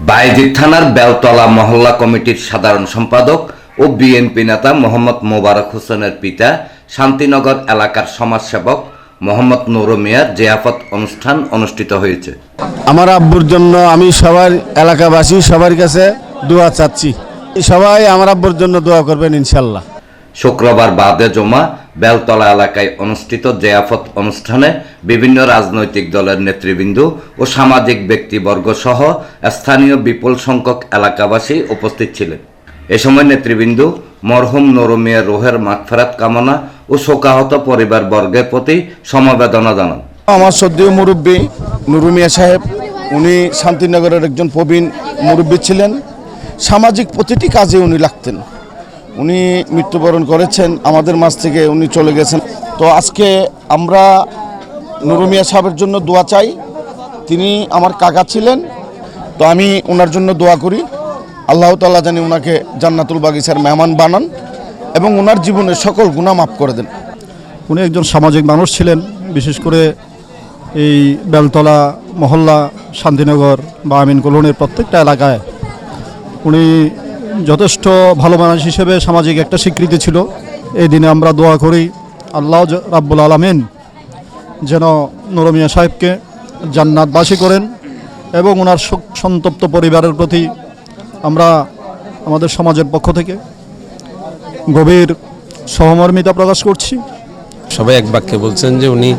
বায়েজিদ থানার বেলতলা মহল্লা কমিটির সাধারণ সম্পাদক ও বিএনপি নেতা মোহাম্মদ মোবারক হোসেনের পিতা শান্তিনগর এলাকার সমাজসেবক মোহাম্মদ নুরু মিয়ার জিয়াফত অনুষ্ঠান অনুষ্ঠিত হয়েছে। আমার আব্বুর জন্য আমি সবার এলাকাবাসী সবার কাছে দোয়া চাচ্ছি, সবাই আমার আব্বুর জন্য দোয়া করবেন ইনশাল্লাহ। শুক্রবার বাদে জমা বেলতলা এলাকায় অনুষ্ঠিত জিয়াফত অনুষ্ঠানে বিভিন্ন রাজনৈতিক দলের নেতৃবৃন্দ ও সামাজিক ব্যক্তিবর্গ সহ স্থানীয় বিপুল সংখ্যক এলাকাবাসী উপস্থিত ছিলেন। এ সময় নেতৃবৃন্দ মরহুম নুরু মিয়ার রুহের মাগফিরাত কামনা ও শোকাহত পরিবারবর্গের প্রতি সমবেদনা জানান। আমার শ্রদ্ধেয় মুরব্বী নুরু মিয়া সাহেব, উনি শান্তিনগরের একজন প্রবীণ মুরব্বী ছিলেন। সামাজিক প্রতিটি কাজে উনি লাগতেন। উনি মৃত্যুবরণ করেছেন, আমাদের মাঝ থেকে উনি চলে গেছেন। তো আজকে আমরা নুরু মিয়া সাহেবের জন্য দোয়া চাই। তিনি আমার কাকা ছিলেন, তো আমি ওনার জন্য দোয়া করি আল্লাহ তাআলা জানি ওনাকে জান্নাতুল বাগিচার মেহমান বানান এবং ওনার জীবনের সকল গুনাহ মাফ করে দেন। উনি একজন সামাজিক মানুষ ছিলেন, বিশেষ করে এই বেলতলা মহল্লা শান্তিনগর বা আমিন কলোনির প্রত্যেকটা এলাকায় উনি যথেষ্ট ভালো মানুষ হিসেবে সামাজিক একটা স্বীকৃতি ছিল। এই দিনে আমরা দোয়া করি আল্লাহ রাব্বুল আলামিন যেন নুরু মিয়া সাহেবকে জান্নাতবাসী করেন এবং ওনার শোক সন্তপ্ত পরিবারের প্রতি আমরা আমাদের সমাজের পক্ষ থেকে গভীর সহমর্মিতা প্রকাশ করছি। সবাই এক বাক্যে বলছেন যে উনি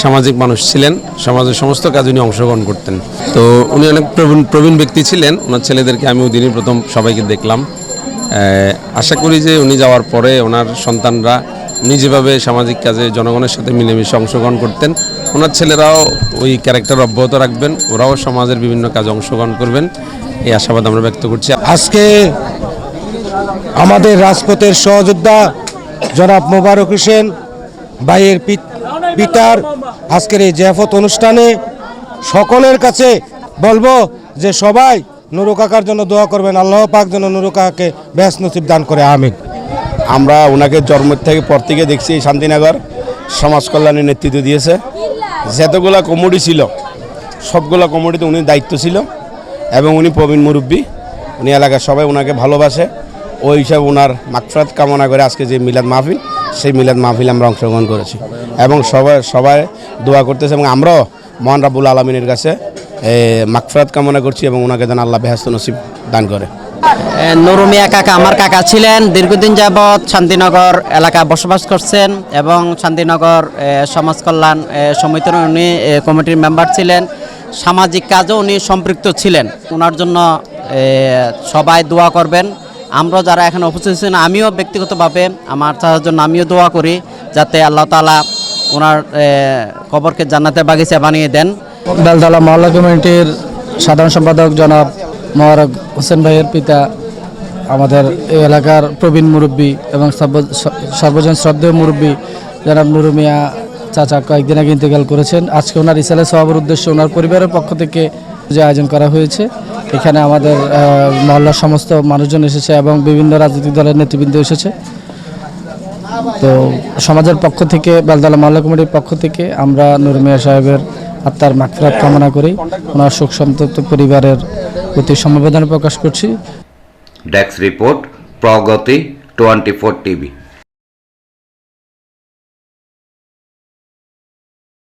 সামাজিক মানুষ ছিলেন, সমাজের সমস্ত কাজে উনি অংশগ্রহণ করতেন। তো উনি অনেক প্রবীণ ব্যক্তি ছিলেন। ওনার ছেলেদেরকে আমি ওই দিনই প্রথম সবাইকে দেখলাম। আশা করি যে উনি যাওয়ার পরে ওনার সন্তানরা উনি যেভাবে সামাজিক কাজে জনগণের সাথে মিলেমিশে অংশগ্রহণ করতেন, ওনার ছেলেরাও ওই ক্যারেক্টার অব্যাহত রাখবেন, ওরাও সমাজের বিভিন্ন কাজে অংশগ্রহণ করবেন, এই আশাবাদ আমরা ব্যক্ত করছি। আজকে আমাদের রাজপথের সহযোদ্ধা জনাব মোবারক হোসেন ভাইয়ের পিতার আজকের এই জিয়াফত অনুষ্ঠানে সকলের কাছে বলবো যে সবাই নুরু কাকার জন্য দোয়া করবেন, আল্লাহ পাক যেন নুরু কাকাকে বেহেশত নসিব দান করে, আমিন। আমরা ওনাকে জন্মের থেকে পর থেকে দেখছি শান্তিনগর সমাজ কল্যাণের নেতৃত্ব দিয়েছে। যতগুলা কমিটি ছিল সবগুলা কমিটিতে উনি দায়িত্ব ছিল এবং উনি প্রবীণ মুরব্বী, উনি এলাকার সবাই ওনাকে ভালোবাসে। ওই হিসাবে ওনার মাগফিরাত কামনা করে আজকে যে মিলাদ মাহফিল, সেই মিলাদ মাহফিল আমরা অংশগ্রহণ করেছি এবং সবাই দোয়া করতেছে এবং আমরাও মহান রাব্বুল আলামিনের কাছে মাগফিরাত কামনা করছি এবং ওনাকে যেন আল্লাহ বেহেশত নসিব দান করে। নুরু মিয়া কাকা আমার কাকা ছিলেন, দীর্ঘদিন যাবৎ শান্তিনগর এলাকায় বসবাস করছেন এবং শান্তিনগর সমাজ কল্যাণ সমিতির উনি কমিটির মেম্বার ছিলেন। সামাজিক কাজেও উনি সম্পৃক্ত ছিলেন। ওনার জন্য সবাই দোয়া করবেন। আমরা যারা এখানে উপস্থিত ছিলেন, আমিও ব্যক্তিগতভাবে আমার চাচার জন্য আমিও দোয়া করি যাতে আল্লাহ তাআলা ওনার কবরকে জান্নাতের বাগিচা বানিয়ে দেন। বেলতলা মহল্লা কমিটির সাধারণ সম্পাদক জনাব মোবারক হোসেন ভাইয়ের পিতা আমাদের এই এলাকার প্রবীণ মুরব্বী এবং সর্বজন শ্রদ্ধেয় মুরব্বী জনাব নুরু মিয়া চাচা কয়েকদিন আগে ইন্তেকাল করেছেন। আজকে ওনার ইসালে সওয়াবের উদ্দেশ্যে ওনার পরিবারের পক্ষ থেকে যে আয়োজন করা হয়েছে, এখানে আমাদের মহল্লার সমস্ত মানুষজন এসেছে এবং বিভিন্ন রাজনৈতিক দলের নেতৃবৃন্দ এসেছে। তো সমাজের পক্ষ থেকে বেলতলা মহল্লা কমিটির পক্ষ থেকে আমরা নুরু মিয়া সাহেবের আত্মার মাগফিরাত কামনা করি, ওনার শোক সন্তপ্ত পরিবারের প্রতি সমবেদনা প্রকাশ করছি। ডেস্ক রিপোর্ট, প্রগতি 24 টিভি।